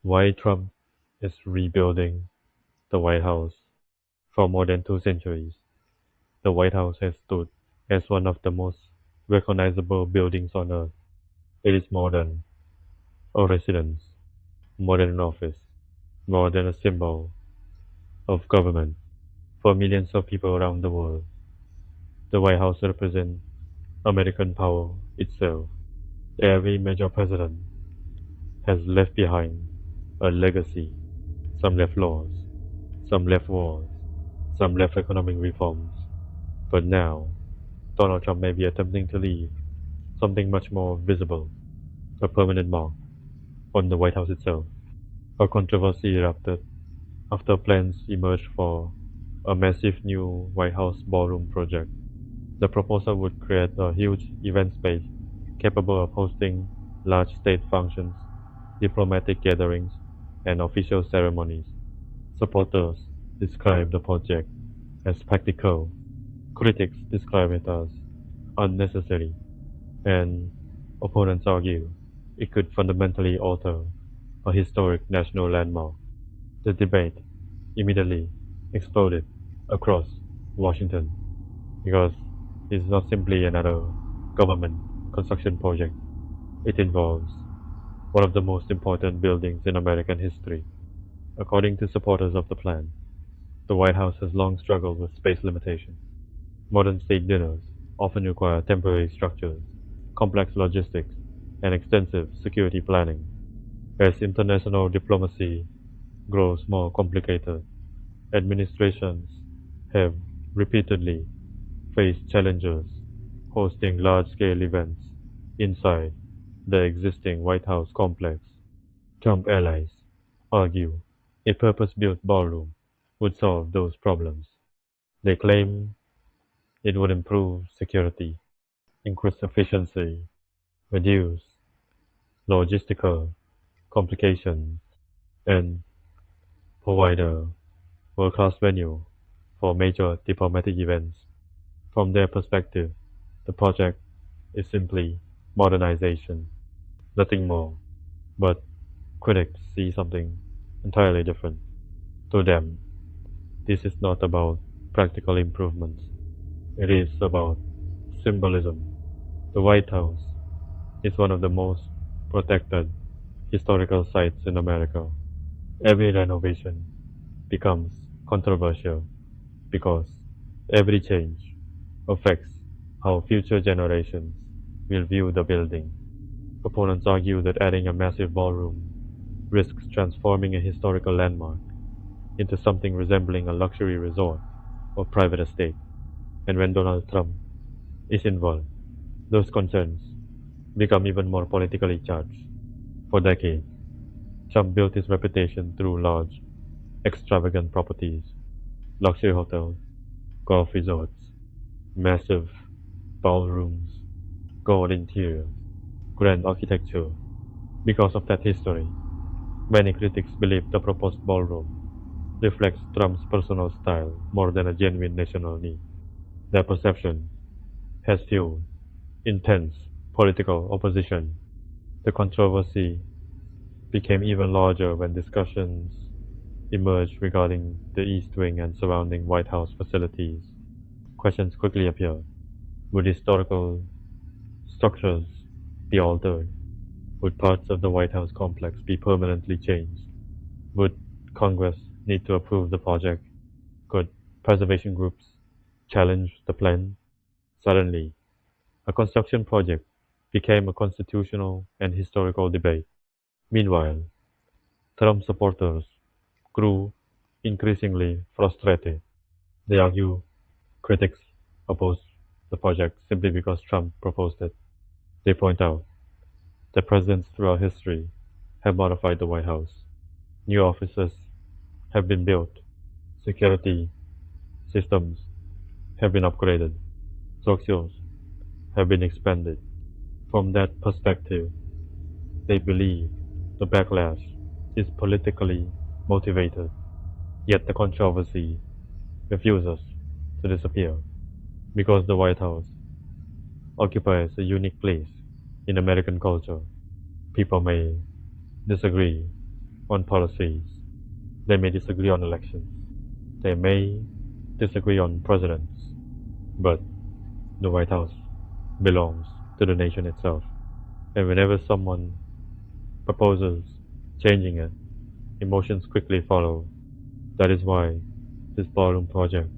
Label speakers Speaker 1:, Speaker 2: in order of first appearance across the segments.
Speaker 1: Why Trump is rebuilding the White House. For more than 2 centuries, the White House has stood as one of the most recognizable buildings on earth. It is more than a residence, more than an office, more than a symbol of government. For millions of people around the world, the White House represents American power itself. Every major president has left behind a legacy. Some left laws, some left wars, some left economic reforms. But now, Donald Trump may be attempting to leave something much more visible, a permanent mark on the White House itself. A controversy erupted after plans emerged for a massive new White House ballroom project. The proposal would create a huge event space capable of hosting large state functions, diplomatic gatherings, and official ceremonies. Supporters describe the project as practical. Critics describe it as unnecessary, and opponents argue it could fundamentally alter a historic national landmark. The debate immediately exploded across Washington because it's not simply another government construction project. It involves one of the most important buildings in American history. According to supporters of the plan, the White House has long struggled with space limitations. Modern state dinners often require temporary structures, complex logistics, and extensive security planning. As international diplomacy grows more complicated, administrations have repeatedly faced challenges hosting large-scale events inside the existing White House complex. Trump allies argue a purpose-built ballroom would solve those problems. They claim it would improve security, increase efficiency, reduce logistical complications, and provide a world-class venue for major diplomatic events. From their perspective, the project is simply modernization, nothing more. But critics see something entirely different. To them, this is not about practical improvements. It is about symbolism. The White House is one of the most protected historical sites in America. Every renovation becomes controversial because every change affects how future generations will view the building. Opponents argue that adding a massive ballroom risks transforming a historical landmark into something resembling a luxury resort or private estate. And when Donald Trump is involved, those concerns become even more politically charged. For decades, Trump built his reputation through large, extravagant properties, luxury hotels, golf resorts, massive ballrooms, gold interiors, grand architecture. Because of that history, many critics believe the proposed ballroom reflects Trump's personal style more than a genuine national need. Their perception has fueled intense political opposition. The controversy became even larger when discussions emerged regarding the East Wing and surrounding White House facilities. Questions quickly appeared. Would historical structures be altered? Would parts of the White House complex be permanently changed? Would Congress need to approve the project? Could preservation groups challenge the plan? Suddenly, a construction project became a constitutional and historical debate. Meanwhile, Trump supporters grew increasingly frustrated. They argue critics oppose the project simply because Trump proposed it. They point out that presidents throughout history have modified the White House. New offices have been built, security systems have been upgraded, structures have been expanded. From that perspective, they believe the backlash is politically motivated, yet the controversy refuses to disappear because the White House occupies a unique place in American culture. People may disagree, on policies. They may disagree on elections. They may disagree on presidents. But the White House belongs to the nation itself. And whenever someone proposes changing it, emotions quickly follow. That is why this ballroom project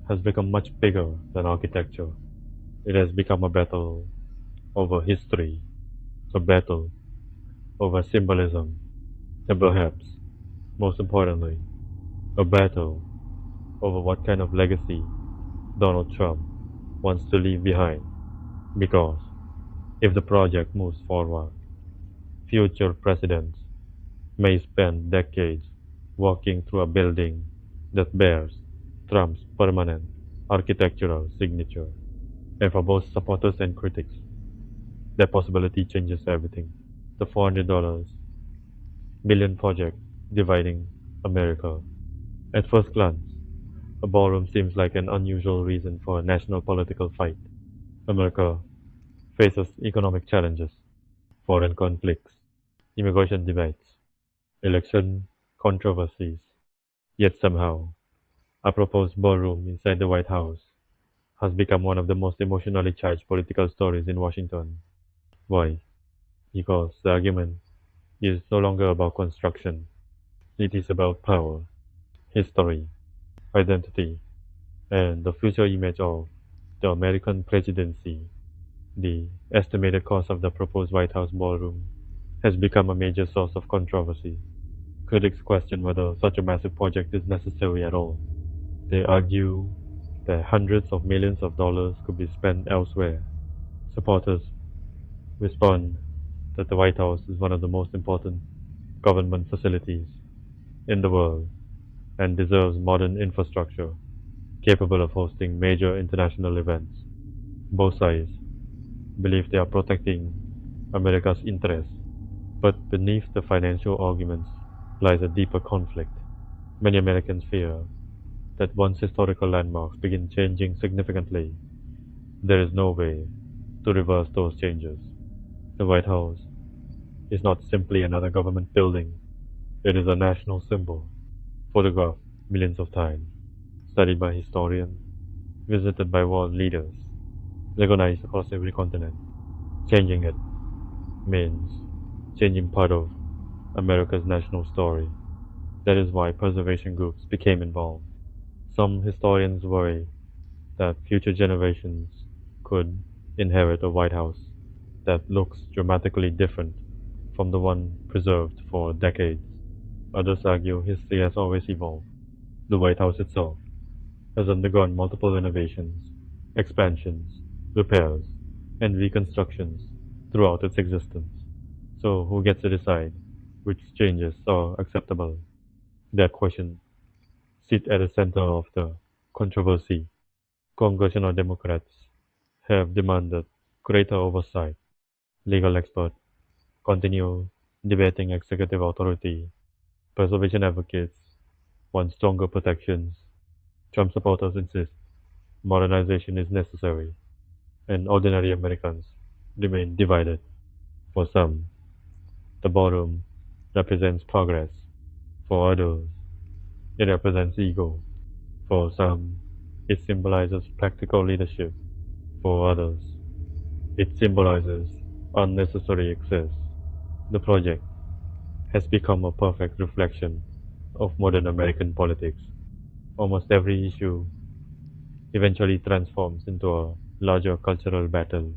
Speaker 1: has become much bigger than architecture. It has become a battle over history, a battle over symbolism, and perhaps, most importantly, a battle over what kind of legacy Donald Trump wants to leave behind. Because if the project moves forward, future presidents may spend decades walking through a building that bears Trump's permanent architectural signature. And for both supporters and critics, that possibility changes everything. The $400 billion project dividing America. At first glance, a ballroom seems like an unusual reason for a national political fight. America faces economic challenges, foreign conflicts, immigration debates, election controversies. Yet somehow, a proposed ballroom inside the White House has become one of the most emotionally charged political stories in Washington. Why? Because the argument is no longer about construction. It is about power, history, identity, and the future image of the American presidency. The estimated cost of the proposed White House ballroom has become a major source of controversy. Critics question whether such a massive project is necessary at all. They argue that hundreds of millions of dollars could be spent elsewhere. Supporters respond that the White House is one of the most important government facilities in the world and deserves modern infrastructure capable of hosting major international events. Both sides believe they are protecting America's interests, but beneath the financial arguments lies a deeper conflict. Many Americans fear that once historical landmarks begin changing significantly, there is no way to reverse those changes. The White House is not simply another government building, it is a national symbol, photographed millions of times, studied by historians, visited by world leaders, recognized across every continent. Changing it means changing part of America's national story. That is why preservation groups became involved. Some historians worry that future generations could inherit a White House that looks dramatically different from the one preserved for decades. Others argue history has always evolved. The White House itself has undergone multiple renovations, expansions, repairs, and reconstructions throughout its existence. So, who gets to decide which changes are acceptable? That question sits at the center of the controversy. Congressional Democrats have demanded greater oversight. Legal experts continue debating executive authority. Preservation advocates want stronger protections. Trump supporters insist modernization is necessary, and ordinary Americans remain divided. For some, the ballroom represents progress. For others, it represents ego. For some, it symbolizes practical leadership. For others, it symbolizes unnecessary excess. The project has become a perfect reflection of modern American politics. Almost every issue eventually transforms into a larger cultural battle.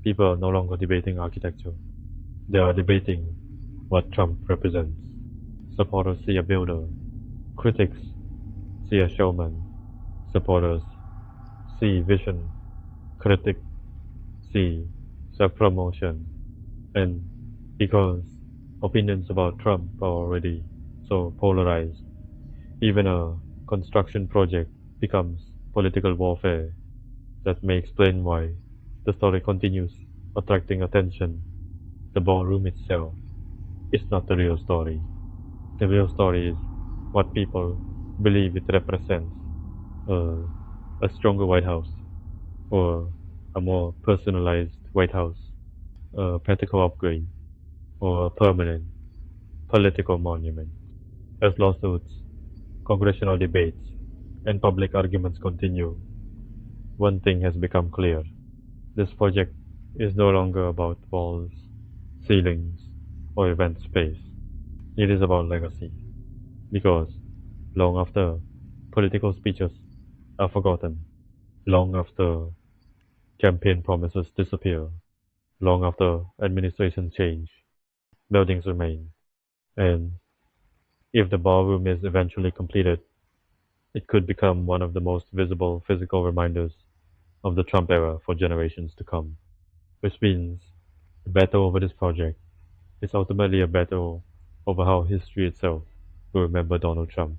Speaker 1: People are no longer debating architecture, they are debating what Trump represents. Supporters see a builder, critics see a showman. Supporters see vision, critics see self promotion. And because opinions about Trump are already so polarized, even a construction project becomes political warfare. That may explain why the story continues attracting attention. The ballroom itself is not the real story. The real story is what people believe it represents, uh, a stronger White House or a more personalized White House, a practical upgrade or a permanent, political monument. As lawsuits, congressional debates, and public arguments continue, one thing has become clear. This project is no longer about walls, ceilings, or event space. It is about legacy. Because long after political speeches are forgotten, long after campaign promises disappear, long after administration change, buildings remain. And if the ballroom is eventually completed, it could become one of the most visible physical reminders of the Trump era for generations to come. Which means the battle over this project is ultimately a battle over how history itself will remember Donald Trump.